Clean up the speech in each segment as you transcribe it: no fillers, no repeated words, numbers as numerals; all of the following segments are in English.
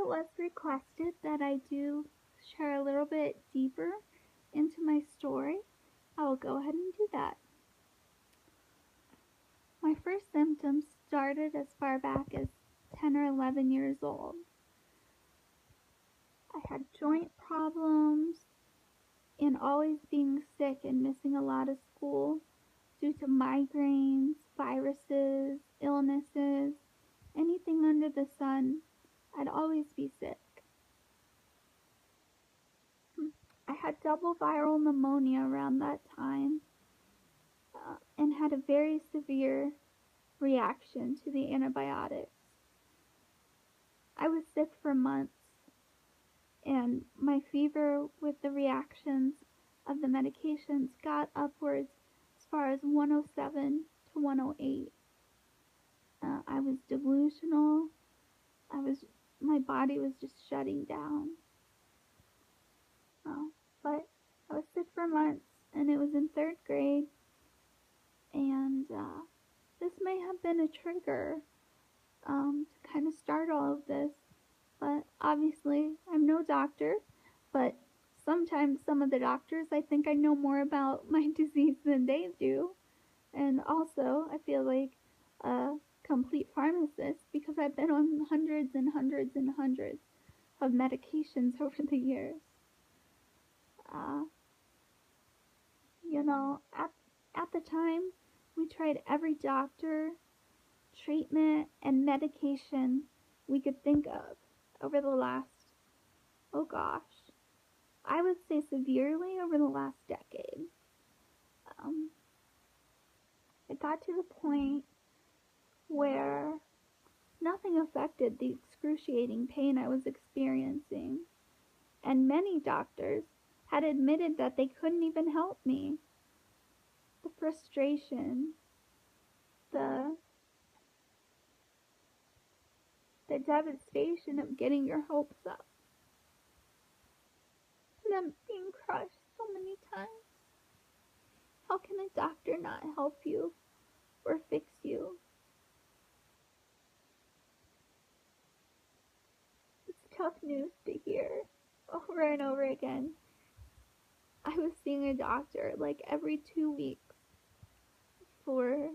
it was requested that I do share a little bit deeper into my story, I will go ahead and do that. My first symptoms started as far back as 10 or 11 years old. I had joint problems and always being sick and missing a lot of school due to migraines, viruses, illnesses, anything under the sun. I'd always be sick. I had double viral pneumonia around that time and had a very severe reaction to the antibiotics. I was sick for months, and my fever with the reactions of the medications got upwards as far as 107 to 108. I was delusional. My body was just shutting down. But I was sick for months, and it was in third grade, and this may have been a trigger to kind of start all of this. But obviously, I'm no doctor, but sometimes some of the doctors, I think I know more about my disease than they do. And also, I feel like a complete pharmacist because I've been on hundreds and hundreds and hundreds of medications over the years. Uh, at the time, we tried every doctor, treatment, and medication we could think of over the last, oh gosh, I would say severely over the last decade. It got to the point where nothing affected the excruciating pain I was experiencing, and many doctors had admitted that they couldn't even help me. The frustration, the devastation of getting your hopes up, them being crushed so many times. How can a doctor not help you or fix you? It's tough news to hear over and over again. I was seeing a doctor like every 2 weeks for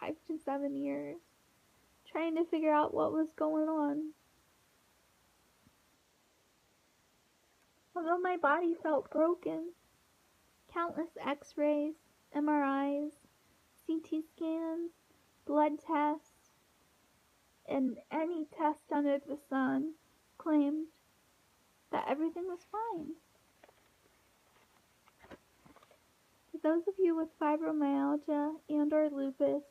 5 to 7 years, trying to figure out what was going on. Although my body felt broken, countless x-rays, MRIs, CT scans, blood tests, and any test under the sun claimed that everything was fine. For those of you with fibromyalgia and or lupus,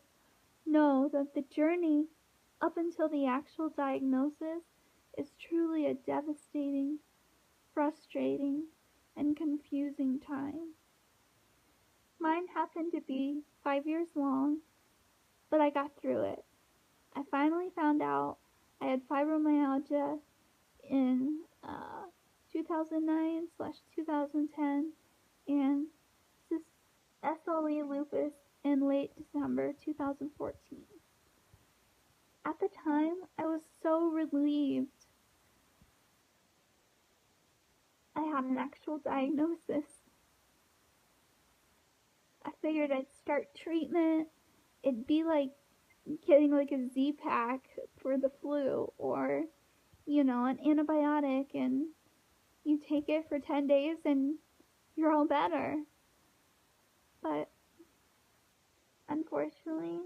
know that the journey up until the actual diagnosis is truly a devastating, frustrating, and confusing time. Mine happened to be 5 years long, but I got through it. I finally found out I had fibromyalgia in 2009/2010 and SLE lupus in late December 2014. At the time, I was so relieved I had an actual diagnosis. I figured I'd start treatment. It'd be like getting like a Z-Pack for the flu or, an antibiotic, and you take it for 10 days and you're all better. But unfortunately,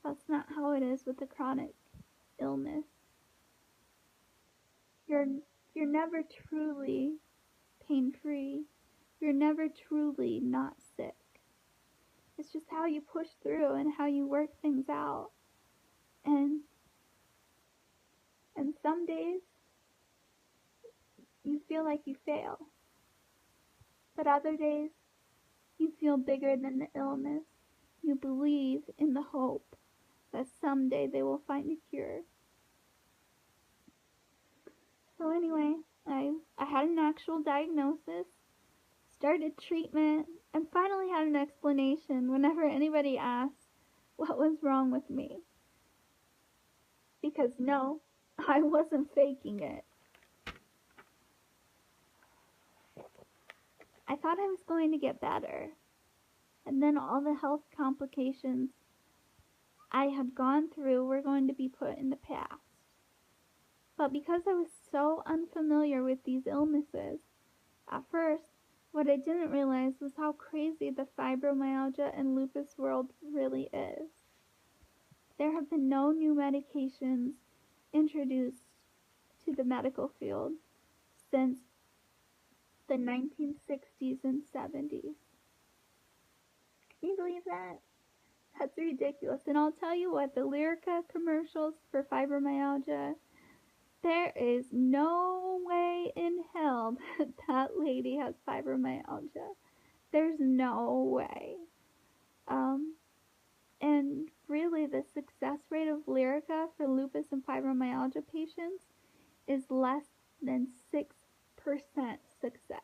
that's not how it is with a chronic illness. You're never truly pain-free. You're never truly not sick. It's just how you push through and how you work things out. And some days you feel like you fail. But other days you feel bigger than the illness. You believe in the hope that someday they will find a cure. So anyway, I had an actual diagnosis, started treatment, and finally had an explanation whenever anybody asked what was wrong with me. Because no, I wasn't faking it. I thought I was going to get better, and then all the health complications I had gone through were going to be put in the past. But because I was so unfamiliar with these illnesses, at first, what I didn't realize was how crazy the fibromyalgia and lupus world really is. There have been no new medications introduced to the medical field since the 1960s and 70s. Can you believe that? That's ridiculous. And I'll tell you what, the Lyrica commercials for fibromyalgia, there is no way in hell that that lady has fibromyalgia. There's no way. Um, and really, the success rate of Lyrica for lupus and fibromyalgia patients is less than 6% success.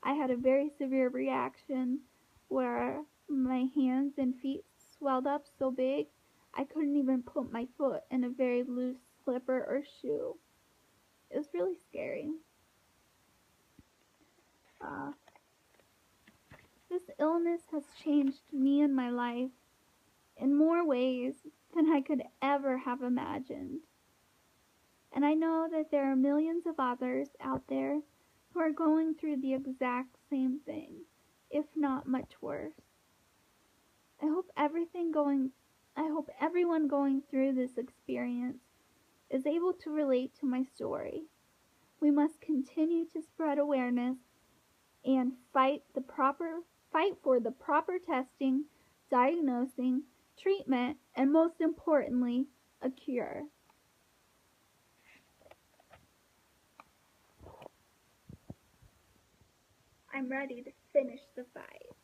I had a very severe reaction where my hands and feet swelled up so big I couldn't even put my foot in a very loose slipper or shoe. It was really scary. Uh, this illness has changed me and my life in more ways than I could ever have imagined. And I know that there are millions of others out there who are going through the exact same thing, if not much worse. I hope I hope everyone going through this experience is able to relate to my story. We must continue to spread awareness and fight for the proper testing, diagnosing, treatment, and most importantly, a cure. I'm ready to finish the fight.